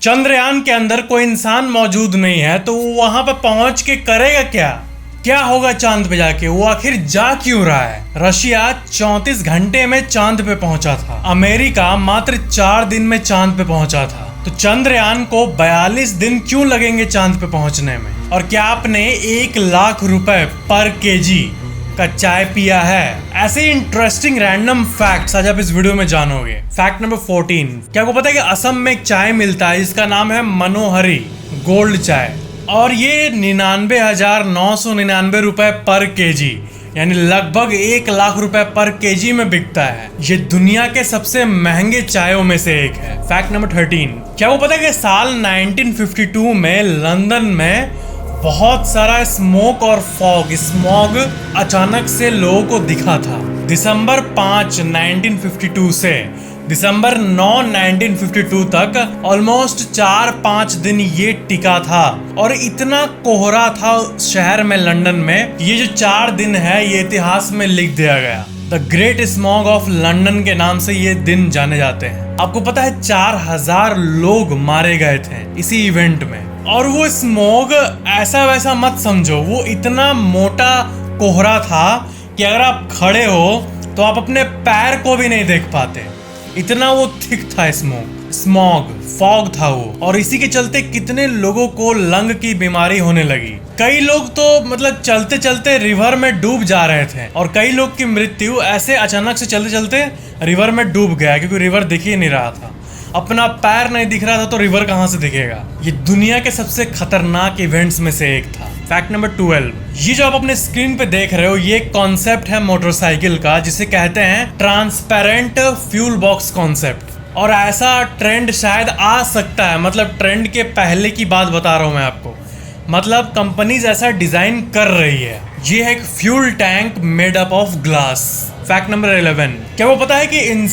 चंद्रयान के अंदर कोई इंसान मौजूद नहीं है तो वो वहां पर पहुंच के करेगा क्या? क्या होगा चांद पे जाके? वो आखिर जा क्यों रहा है? रशिया 34 घंटे में चांद पे पहुंचा था। अमेरिका मात्र 4 दिन में चांद पे पहुंचा था। तो चंद्रयान को 42 दिन क्यों लगेंगे चांद पे पहुंचने में? और क्या आपने 1 लाख रुपए पर केजी का चाय पिया है? ऐसे इंटरेस्टिंग रैंडम फैक्ट्स आज आप इस वीडियो में जानोगे। फैक्ट नंबर 14, क्या आपको पता है कि असम में एक चाय मिलता है जिसका नाम है मनोहरी गोल्ड चाय, और ये 99,999 रुपए पर केजी यानी लगभग 1 लाख रुपए पर केजी में बिकता है। ये दुनिया के सबसे महंगे चायों में से एक है। फैक्ट नंबर 13, क्या वो पता है कि साल 1952 में लंदन में बहुत सारा स्मोक और स्मॉग अचानक से लोगों को दिखा था। दिसंबर 5, 1952 से दिसंबर 9, 1952 तक ऑलमोस्ट 4-5 दिन ये टिका था और इतना कोहरा था शहर में लंदन में। ये जो 4 दिन है ये इतिहास में लिख दिया गया। The great smog of London के नाम से ये दिन जाने जाते हैं। आपको पता है 4000 लोग मारे गए थे इसी इवेंट में। और वो स्मॉग ऐसा वैसा मत समझो, वो इतना मोटा कोहरा था कि अगर आप खड़े हो तो आप अपने पैर को भी नहीं देख पाते, इतना वो थिक था स्मॉग फॉग था वो। और इसी के चलते कितने लोगों को लंग की बीमारी होने लगी। कई लोग तो मतलब चलते चलते रिवर में डूब जा रहे थे और कई लोग की मृत्यु ऐसे अचानक से चलते चलते रिवर में डूब गया क्योंकि रिवर दिख ही नहीं रहा था। अपना पैर नहीं दिख रहा था तो रिवर कहां से दिखेगा? ये दुनिया के सबसे खतरनाक इवेंट्स में से एक था। फैक्ट नंबर 12, ये जो आप अपने स्क्रीन पे देख रहे हो ये कॉन्सेप्ट है मोटरसाइकिल का जिसे कहते हैं ट्रांसपेरेंट फ्यूल बॉक्स कॉन्सेप्ट। और ऐसा ट्रेंड शायद आ सकता है, मतलब ट्रेंड के पहले की बात बता रहा हूं मैं आपको। मतलब कंपनीज ऐसा डिजाइन कर रही है। ये है एक fuel tank made up of glass. Fact number 11, क्या वो पता है कि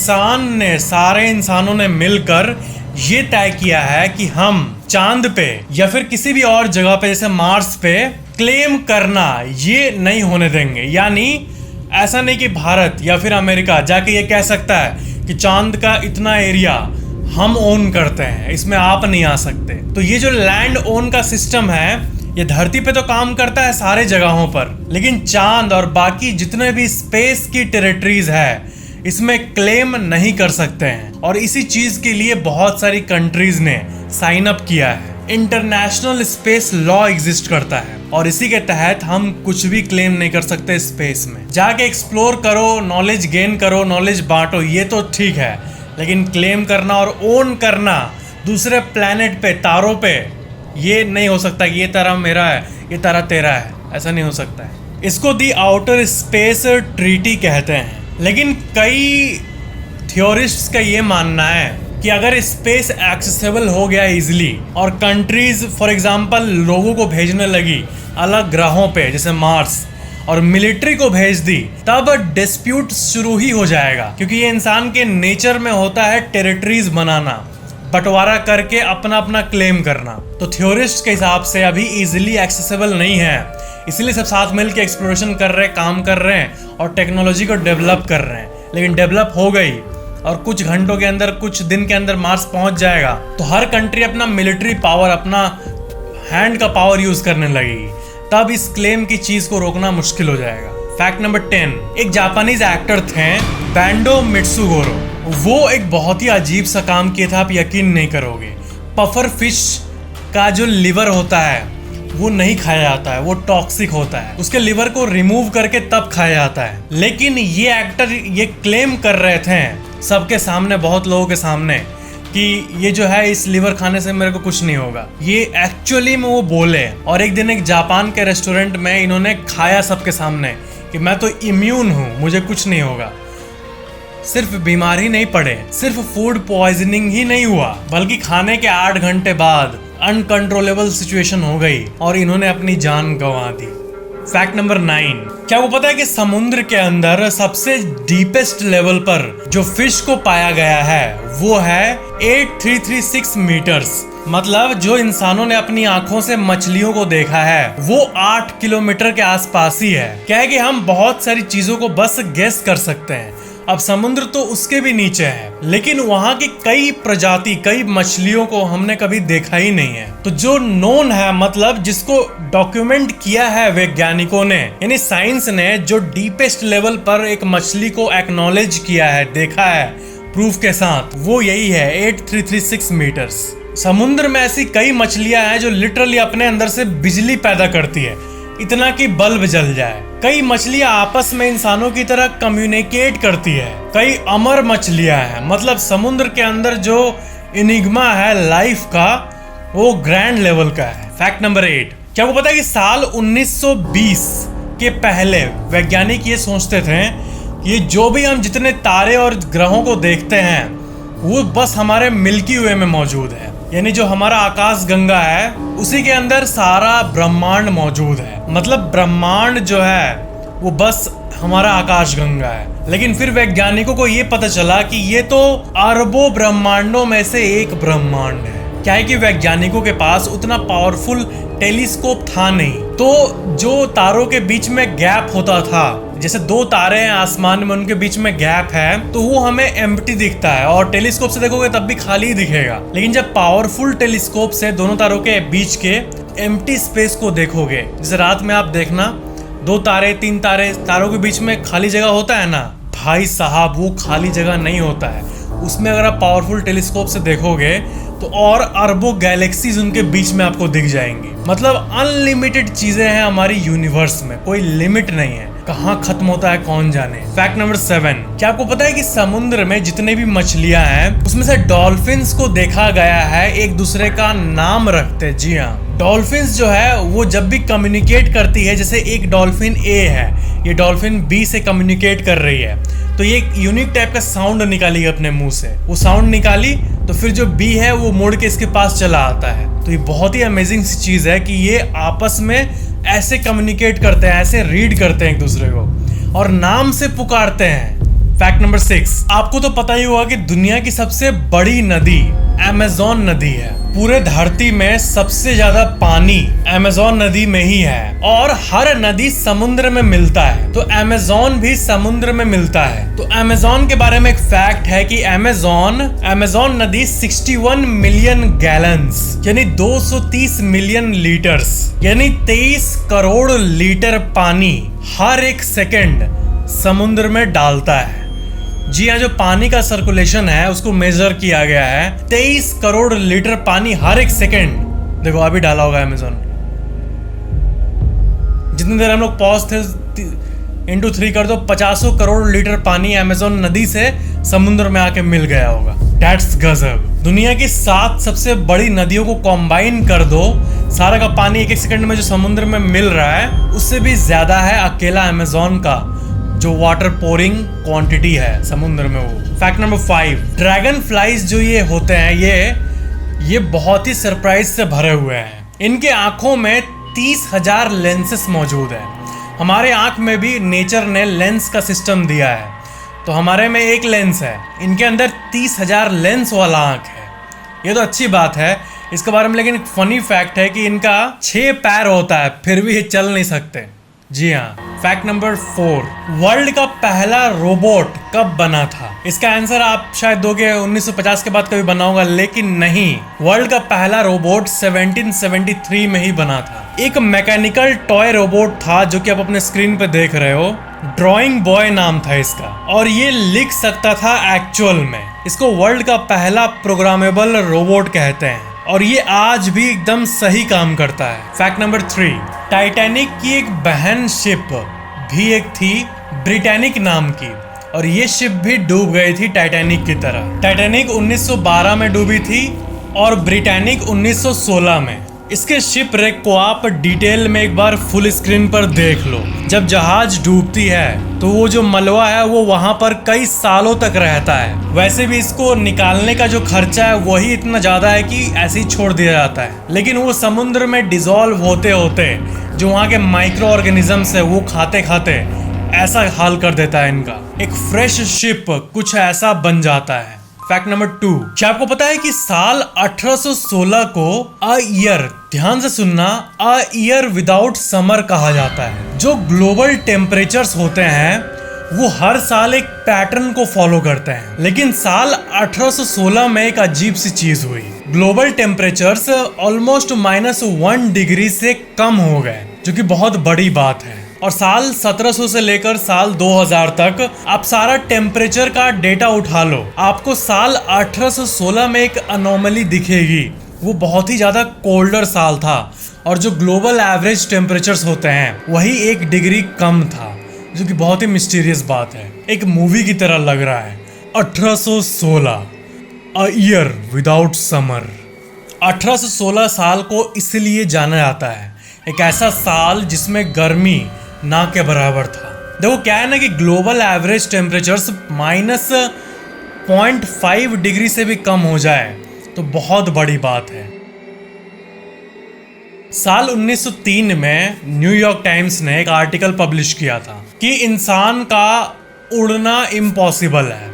सारे इंसानों ने मिलकर ये तय किया है कि हम चांद पे या फिर किसी भी और जगह पे जैसे मार्स पे क्लेम करना ये नहीं होने देंगे। यानी ऐसा नहीं कि भारत या फिर अमेरिका जाके ये कह सकता है कि चांद का इतना एरिया हम ओन करते हैं, इसमें आप नहीं आ सकते। तो ये जो लैंड ओन का सिस्टम है ये धरती पे तो काम करता है सारे जगहों पर, लेकिन चांद और बाकी जितने भी स्पेस की टेरिटरीज है इसमें क्लेम नहीं कर सकते हैं। और इसी चीज के लिए बहुत सारी कंट्रीज ने साइन अप किया है। इंटरनेशनल स्पेस लॉ एग्जिस्ट करता है और इसी के तहत हम कुछ भी क्लेम नहीं कर सकते स्पेस में। जाके एक्सप्लोर करो, नॉलेज गेन करो, नॉलेज बांटो, ये तो ठीक है, लेकिन क्लेम करना और ओन करना दूसरे प्लेनेट पे, तारों पे, ये नहीं हो सकता कि ये तारा मेरा है ये तारा तेरा है। ऐसा नहीं हो सकता है। इसको दी आउटर स्पेस ट्रीटी कहते हैं। लेकिन कई थ्योरिस्ट्स का ये मानना है कि अगर स्पेस एक्सेसिबल हो गया इजिली और कंट्रीज फॉर एग्जांपल लोगों को भेजने लगी अलग ग्रहों पे जैसे मार्स और मिलिट्री को भेज दी, तब डिस्प्यूट शुरू ही हो जाएगा। क्योंकि ये इंसान के नेचर में होता है टेरिटरीज बनाना, बंटवारा करके अपना अपना क्लेम करना। तो थ्योरिस्ट के हिसाब से अभी इजीली एक्सेसिबल नहीं है, इसलिए सब साथ मिलकर एक्सप्लोरेशन कर रहे हैं, काम कर रहे हैं और टेक्नोलॉजी को डेवलप कर रहे हैं। लेकिन डेवलप हो गई और कुछ घंटों के अंदर, कुछ दिन के अंदर मार्स पहुंच जाएगा तो हर कंट्री अपना मिलिट्री पावर, अपना हैंड का पावर यूज करने लगेगी, तब इस क्लेम की चीज को रोकना मुश्किल हो जाएगा। फैक्ट नंबर 10, एक जापानीज एक्टर थे बैंडो मित्सुगोरो। वो एक बहुत ही अजीब सा काम किया था, आप यकीन नहीं करोगे। पफर फिश का जो लिवर होता है वो नहीं खाया जाता है, वो टॉक्सिक होता है। उसके लिवर को रिमूव करके तब खाया जाता है। लेकिन ये एक्टर ये क्लेम कर रहे थे सबके सामने, बहुत लोगों के सामने, कि ये जो है इस लिवर खाने से मेरे को कुछ नहीं होगा। ये एक्चुअली में वो बोले। और एक दिन एक जापान के रेस्टोरेंट में इन्होंने खाया सबके सामने कि मैं तो इम्यून हूँ, मुझे कुछ नहीं होगा। सिर्फ बीमारी नहीं पड़े, सिर्फ फूड पॉइजनिंग ही नहीं हुआ, बल्कि खाने के 8 घंटे बाद अनकंट्रोलेबल सिचुएशन हो गई और इन्होंने अपनी जान गंवा दी। फैक्ट नंबर 9, क्या वो पता है कि समुद्र के अंदर सबसे डीपेस्ट लेवल पर जो फिश को पाया गया है वो है 8336 मीटर्स। मतलब जो इंसानों ने अपनी आंखों से मछलियों को देखा है वो 8 किलोमीटर के आसपास ही है। क्या है कि हम बहुत सारी चीजों को बस गेस कर सकते हैं अब समुद्र तो उसके भी नीचे है, लेकिन वहां की कई प्रजाति, कई मछलियों को हमने कभी देखा ही नहीं है। तो जो नोन है, मतलब जिसको डॉक्यूमेंट किया है वैज्ञानिकों ने, यानी साइंस ने जो डीपेस्ट लेवल पर एक मछली को एक्नॉलेज किया है, देखा है प्रूफ के साथ, वो यही है 8336 मीटर्स। समुद्र में ऐसी कई मछलियां हैं जो लिटरली अपने अंदर से बिजली पैदा करती है, इतना कि बल्ब जल जाए। कई मछलियां आपस में इंसानों की तरह कम्युनिकेट करती है। कई अमर मछलियां हैं, मतलब समुद्र के अंदर जो इनिग्मा है लाइफ का, वो ग्रैंड लेवल का है। फैक्ट नंबर 8, क्या आपको पता है कि साल 1920 के पहले वैज्ञानिक ये सोचते थे कि जो भी हम जितने तारे और ग्रहों को देखते हैं वो बस हमारे मिल्की वे में मौजूद है, यानी जो हमारा आकाश गंगा है उसी के अंदर सारा ब्रह्मांड मौजूद है। मतलब ब्रह्मांड जो है वो बस हमारा आकाश गंगा है। लेकिन फिर वैज्ञानिकों को ये पता चला कि ये तो अरबों ब्रह्मांडों में से एक ब्रह्मांड है। क्या है कि वैज्ञानिकों के पास उतना पावरफुल टेलीस्कोप था नहीं, तो जो तारों के बीच में गैप होता था, जैसे दो तारे हैं आसमान में, उनके बीच में गैप है, तो वो हमें एम्प्टी दिखता है, और टेलीस्कोप से देखोगे तब भी खाली ही दिखेगा। लेकिन जब पावरफुल टेलीस्कोप से दोनों तारों के बीच के एम्प्टी स्पेस को देखोगे, जैसे रात में आप देखना 2 तारे 3 तारे, तारों के बीच में खाली जगह होता है ना, भाई साहब वो खाली जगह नहीं होता है उसमें। अगर आप पावरफुल टेलीस्कोप से देखोगे तो और अरबों गैलेक्सीज उनके बीच में आपको दिख जाएंगी। मतलब अनलिमिटेड चीजें हैं हमारी यूनिवर्स में, कोई लिमिट नहीं है, कहाँ खत्म होता है कौन जाने। फैक्ट नंबर 7, क्या आपको पता है कि समुद्र में जितने भी मछलियां हैं उसमें से डॉल्फिन्स को देखा गया है एक दूसरे का नाम रखते। जी हाँ, डॉल्फिन्स जो है वो जब भी कम्युनिकेट करती है, जैसे एक डॉल्फिन ए है, ये डॉल्फिन बी से कम्युनिकेट कर रही है, तो ये एक यूनिक टाइप का साउंड निकाली अपने मुंह से। वो साउंड निकाली तो फिर जो बी है वो मुड़ के इसके पास चला आता है। तो ये बहुत ही अमेजिंग सी चीज है कि ये आपस में ऐसे कम्युनिकेट करते हैं, ऐसे रीड करते हैं एक दूसरे को और नाम से पुकारते हैं। फैक्ट नंबर 6, आपको तो पता ही होगा कि दुनिया की सबसे बड़ी नदी अमेज़न नदी है। पूरे धरती में सबसे ज्यादा पानी अमेज़न नदी में ही है, और हर नदी समुद्र में मिलता है, तो अमेज़न भी समुद्र में मिलता है। तो अमेज़न के बारे में एक फैक्ट है कि अमेज़न नदी 61 मिलियन गैलन्स यानी 230 मिलियन लीटर्स यानी 23 करोड़ लीटर पानी हर एक सेकंड समुद्र में डालता है। जी हाँ, जो पानी का सर्कुलेशन है उसको मेजर किया गया है, 23 करोड़ लीटर पानी हर एक सेकंड। देखो अभी डाला होगा अमेज़न, जितनी देर हम लोग पॉज थे इंटू 3 कर दो, 50 करोड़ लीटर पानी अमेज़न नदी से समुद्र में आके मिल गया होगा। That's गजब। दुनिया की 7 सबसे बड़ी नदियों को कॉम्बाइन कर दो, सारा का पानी एक सेकंड में जो समुद्र में मिल रहा है उससे भी ज्यादा है अकेला अमेज़न का जो वाटर पोरिंग क्वांटिटी है समुद्र में वो। फैक्ट नंबर 5, ड्रैगन फ्लाइज जो ये होते हैं ये बहुत ही सरप्राइज से भरे हुए हैं। इनके आंखों में 30,000 लेंसेस मौजूद है। हमारे आंख में भी नेचर ने लेंस का सिस्टम दिया है, तो हमारे में एक लेंस है, इनके अंदर 30,000 लेंस वाला आंख है। ये तो अच्छी बात है इसके बारे में, लेकिन एक फनी फैक्ट है कि इनका 6 पैर होता है फिर भी ये चल नहीं सकते। जी हाँ। फैक्ट नंबर 4, वर्ल्ड का पहला रोबोट कब बना था? इसका आंसर आप शायद दोगे 1950 के बाद कभी बना होगा, लेकिन नहीं। वर्ल्ड का पहला रोबोट 1773 में ही बना था। एक मैकेनिकल टॉय रोबोट था जो कि आप अपने स्क्रीन पे देख रहे हो। ड्राइंग बॉय नाम था इसका, और ये लिख सकता था एक्चुअल में। इसको वर्ल्ड का पहला प्रोग्रामेबल रोबोट कहते हैं, और ये आज भी एकदम सही काम करता है। फैक्ट नंबर 3, टाइटैनिक की एक बहन शिप भी एक थी ब्रिटानिक नाम की, और ये शिप भी डूब गई थी टाइटैनिक की तरह। टाइटैनिक 1912 में डूबी थी और ब्रिटानिक 1916 में। इसके शिप रेक को आप डिटेल में एक बार फुल स्क्रीन पर देख लो। जब जहाज डूबती है तो वो जो मलबा है वो वहां पर कई सालों तक रहता है। वैसे भी इसको निकालने का जो खर्चा है वही इतना ज्यादा है कि ऐसे ही छोड़ दिया जाता है, लेकिन वो समुद्र में डिसॉल्व होते होते जो वहाँ के माइक्रो ऑर्गेनिजम्स है वो खाते खाते ऐसा हाल कर देता है इनका। एक फ्रेश शिप कुछ ऐसा बन जाता है। फैक्ट नंबर 2, क्या आपको पता है कि साल 1816 को अ ईयर, ध्यान से सुनना, अ ईयर विदाउट समर कहा जाता है। जो ग्लोबल टेम्परेचर्स होते हैं वो हर साल एक पैटर्न को फॉलो करते हैं, लेकिन साल 1816 में एक अजीब सी चीज हुई। ग्लोबल टेम्परेचर्स ऑलमोस्ट -1 डिग्री से कम हो गए, जो कि बहुत बड़ी बात है। और साल 1700 से लेकर साल 2000 तक आप सारा टेम्परेचर का डेटा उठा लो, आपको साल 1816 में एक अनोमली दिखेगी। वो बहुत ही ज़्यादा कोल्डर साल था और जो ग्लोबल एवरेज टेम्परेचर्स होते हैं वही 1 डिग्री कम था, जो कि बहुत ही मिस्टीरियस बात है। एक मूवी की तरह लग रहा है। 1816 अ ईयर विदाउट समर। 1816 साल को इसलिए जाना जाता है, एक ऐसा साल जिसमें गर्मी ना के बराबर था। देखो क्या है ना कि ग्लोबल एवरेज टेम्परेचर्स -0.5 डिग्री से भी कम हो जाए तो बहुत बड़ी बात है। साल 1903 में न्यूयॉर्क टाइम्स ने एक आर्टिकल पब्लिश किया था कि इंसान का उड़ना इम्पॉसिबल है।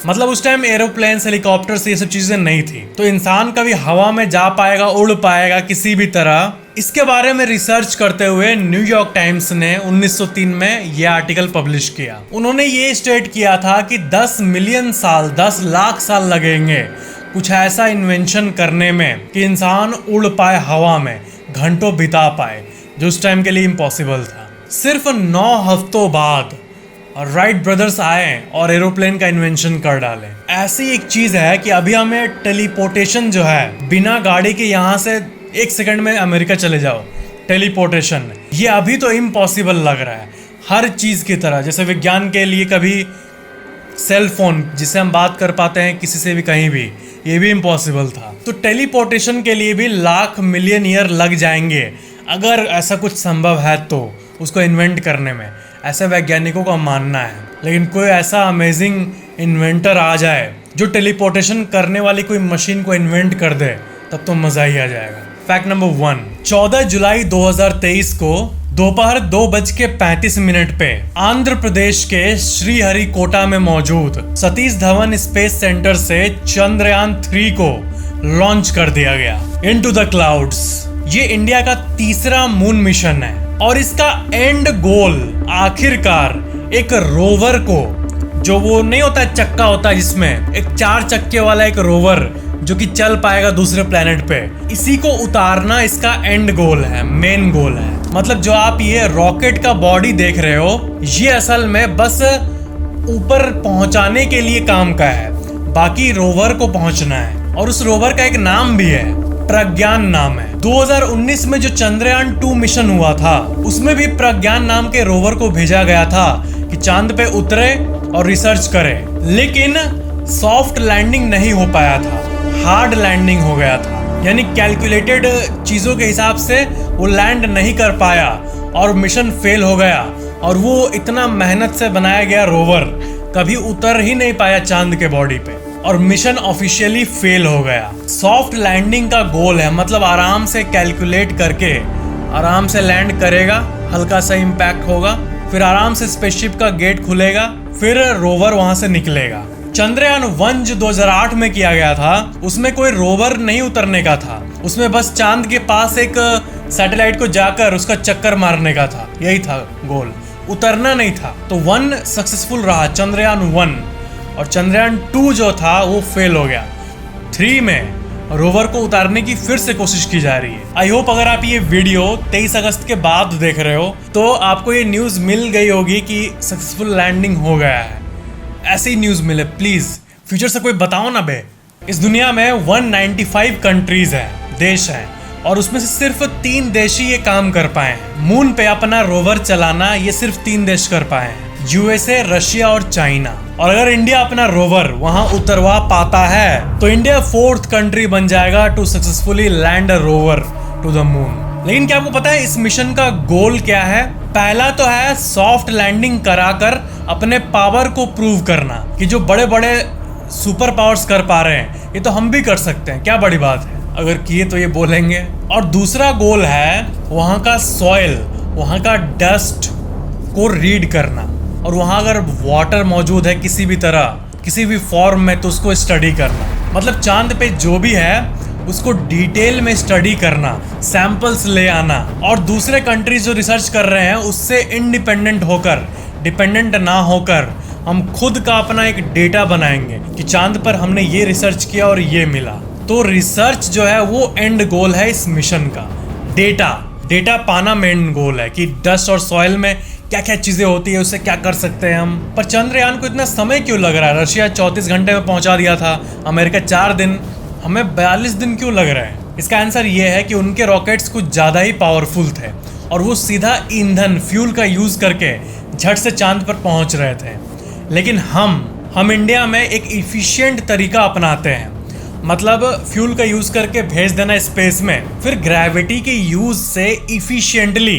मतलब उस टाइम एरोप्लेन हेलीकॉप्टर्स ये सब चीजें नहीं थी, तो इंसान कभी हवा में जा पाएगा, उड़ पाएगा किसी भी तरह। इसके बारे में रिसर्च करते हुए न्यूयॉर्क टाइम्स ने 1903 में यह आर्टिकल पब्लिश किया। उन्होंने ये स्टेट किया था कि 10 मिलियन साल, 10 लाख साल लगेंगे कुछ ऐसा इन्वेंशन करने में कि इंसान उड़ पाए, हवा में घंटों बिता पाए, जो उस टाइम के लिए इम्पॉसिबल था। सिर्फ 9 हफ्तों बाद राइट ब्रदर्स आए और एरोप्लेन का इन्वेंशन कर डाले। ऐसी एक चीज है कि अभी हमें टेलीपोर्टेशन जो है, बिना गाड़ी के यहाँ से 1 सेकंड में अमेरिका चले जाओ, टेलीपोर्टेशन, ये अभी तो इम्पॉसिबल लग रहा है। हर चीज की तरह, जैसे विज्ञान के लिए कभी सेल फोन जिससे हम बात कर पाते हैं किसी से भी कहीं भी, ये भी इम्पॉसिबल था। तो टेलीपोर्टेशन के लिए भी लाख मिलियन ईयर लग जाएंगे अगर ऐसा कुछ संभव है तो उसको इन्वेंट करने में, ऐसा वैज्ञानिकों का मानना है। लेकिन कोई ऐसा अमेजिंग इन्वेंटर आ जाए जो टेलीपोर्टेशन करने वाली कोई मशीन को इन्वेंट कर दे, तब तो मजा ही आ जाएगा। फैक्ट नंबर 1, 14 जुलाई 2023 को दोपहर 2:35 पे आंध्र प्रदेश के श्रीहरिकोटा में मौजूद सतीश धवन स्पेस सेंटर से चंद्रयान 3 को लॉन्च कर दिया गया इनटू द क्लाउड्स। ये इंडिया का तीसरा मून मिशन है और इसका एंड गोल आखिरकार एक रोवर को, जो वो नहीं होता है चक्का होता है जिसमें एक 4 चक्के वाला एक रोवर जो कि चल पाएगा दूसरे प्लेनेट पे, इसी को उतारना इसका एंड गोल है, मेन गोल है। मतलब जो आप ये रॉकेट का बॉडी देख रहे हो, ये असल में बस ऊपर पहुंचाने के लिए काम का है, बाकी रोवर को पहुंचना है। और उस रोवर का एक नाम भी है, प्रज्ञान नाम है। 2019 में जो चंद्रयान 2 मिशन हुआ था, उसमें भी प्रज्ञान नाम के रोवर को भेजा गया था कि चांद पे उतरे और रिसर्च करे, लेकिन सॉफ्ट लैंडिंग नहीं हो पाया था, हार्ड लैंडिंग हो गया था। यानी कैलकुलेटेड चीजों के हिसाब से वो लैंड नहीं कर पाया और मिशन फेल हो गया। और वो इतना मेहनत से बनाया गया रोवर कभी उतर ही नहीं पाया चांद के बॉडी पे और मिशन ऑफिशियली फेल हो गया। सॉफ्ट लैंडिंग का गोल है, मतलब आराम से कैलकुलेट करके आराम से लैंड करेगा, हल्का सा इम्पैक्ट होगा, फिर आराम से स्पेसशिप का गेट खुलेगा, फिर रोवर वहां से निकलेगा। चंद्रयान 1 जो 2008 में किया गया था, उसमें कोई रोवर नहीं उतरने का था, उसमें बस चांद के पास एक सैटेलाइट को जाकर उसका चक्कर मारने का था, यही था गोल, उतरना नहीं था। तो 1 सक्सेसफुल रहा, चंद्रयान 1, और चंद्रयान 2 जो था वो फेल हो गया। 3 में रोवर को उतारने की फिर से कोशिश की जा रही है। आई होप अगर आप ये वीडियो 23 अगस्त के बाद देख रहे हो तो आपको ये न्यूज़ मिल गई होगी कि सक्सेसफुल लैंडिंग हो गया है। ऐसी न्यूज़ मिले प्लीज़, फ्यूचर से कोई बताओ ना बे। इस दुनिया में 195 कंट्रीज हैं, देश हैं, और उसमें से सिर्फ 3 देश ही ये काम कर पाए हैं। मून पे अपना रोवर चलाना ये सिर्फ 3 देश कर पाए हैं, यूएसए, रशिया और चाइना। और अगर इंडिया अपना रोवर वहां उतरवा पाता है तो इंडिया 4th कंट्री बन जाएगा to successfully land a rover to the moon. लेकिन क्या आपको पता है इस मिशन का गोल क्या है? पहला तो है सॉफ्ट लैंडिंग कराकर अपने पावर को प्रूव करना कि जो बड़े बड़े सुपर पावर्स कर पा रहे हैं ये तो हम भी कर सकते हैं, क्या बड़ी बात है, अगर किए तो ये बोलेंगे। और दूसरा गोल है वहाँ का सॉइल, वहाँ का डस्ट को रीड करना, और वहाँ अगर वाटर मौजूद है किसी भी तरह, किसी भी फॉर्म में, तो उसको स्टडी करना। मतलब चांद पे जो भी है उसको डिटेल में स्टडी करना, सैंपल्स ले आना, और दूसरे कंट्रीज जो रिसर्च कर रहे हैं उससे इंडिपेंडेंट होकर डिपेंडेंट ना होकर हम खुद का अपना एक डेटा बनाएंगे कि चांद पर हमने ये रिसर्च किया और ये मिला। तो रिसर्च जो है वो एंड गोल है इस मिशन का। डेटा पाना मेन गोल है कि डस्ट और सॉइल में क्या क्या चीजें होती है, उससे क्या कर सकते हैं हम। पर चंद्रयान को इतना समय क्यों लग रहा है? रशिया 34 घंटे में पहुंचा दिया था, अमेरिका 4 दिन, हमें 42 दिन क्यों लग रहे हैं? इसका आंसर ये है कि उनके रॉकेट्स कुछ ज़्यादा ही पावरफुल थे और वो सीधा ईंधन फ्यूल का यूज़ करके झट से चांद पर पहुंच रहे थे। लेकिन हम इंडिया में एक इफ़िशिएंट तरीका अपनाते हैं, मतलब फ्यूल का यूज़ करके भेज देना स्पेस में, फिर ग्रेविटी के यूज़ से इफ़िशिएंटली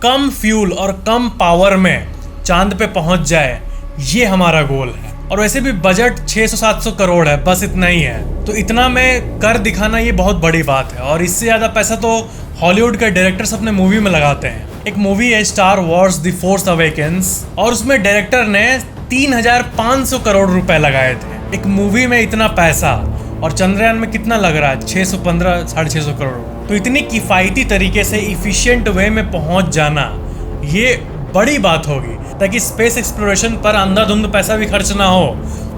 कम फ्यूल और कम पावर में चांद पे पहुंच जाए, ये हमारा गोल है। और वैसे भी बजट 600-700 करोड़ है, बस इतना ही है। तो इतना में कर दिखाना ये बहुत बड़ी बात है और इससे ज़्यादा पैसा तो हॉलीवुड के डायरेक्टर्स अपने मूवी में लगाते हैं। एक मूवी है star Wars the force awakens और उसमें डायरेक्टर ने 3500 करोड़ रुपए लगाए थे एक मूवी में। इतना पैसा, और चंद्रयान में कितना लग रहा है? 615-650 करोड़। तो इतनी किफ़ायती तरीके से इफ़िशिएंट वे में पहुंच जाना ये बड़ी बात होगी, ताकि स्पेस एक्सप्लोरेशन पर अंधाधुंध पैसा भी खर्च ना हो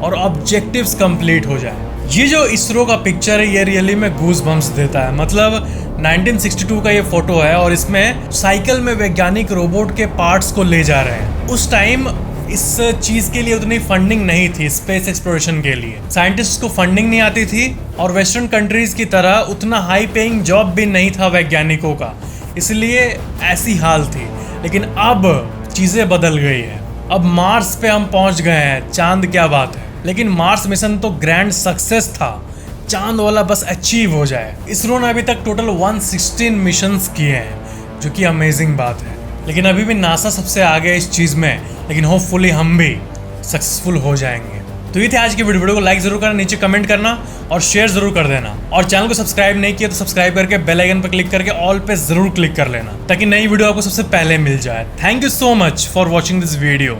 और ऑब्जेक्टिव्स कंप्लीट हो जाए। ये जो इसरो का पिक्चर है ये रियली में गूज बम्स देता है। मतलब 1962 का ये फोटो है और इसमें साइकिल में वैज्ञानिक रोबोट के पार्ट्स को ले जा रहे हैं। उस टाइम इस चीज़ के लिए उतनी फंडिंग नहीं थी, स्पेस एक्सप्लोरेशन के लिए साइंटिस्ट को फंडिंग नहीं आती थी और वेस्टर्न कंट्रीज़ की तरह उतना हाई पेइंग जॉब भी नहीं था वैज्ञानिकों का, इसलिए ऐसी हाल थी। लेकिन अब चीज़ें बदल गई है, अब मार्स पे हम पहुंच गए हैं, चांद क्या बात है। लेकिन मार्स मिशन तो ग्रैंड सक्सेस था, चांद वाला बस अचीव हो जाए। इसरो ने अभी तक टोटल 116 मिशंस किए हैं, जो कि अमेजिंग बात है। लेकिन अभी भी नासा सबसे आगे इस चीज़ में, लेकिन होपफुली हम भी सक्सेसफुल हो जाएंगे। तो ये थे आज की वीडियो को लाइक जरूर करना, नीचे कमेंट करना और शेयर जरूर कर देना। और चैनल को सब्सक्राइब नहीं किया तो सब्सक्राइब करके बेल आइकन पर क्लिक करके ऑल पे जरूर क्लिक कर लेना, ताकि नई वीडियो आपको सबसे पहले मिल जाए। Thank you so much for watching this video.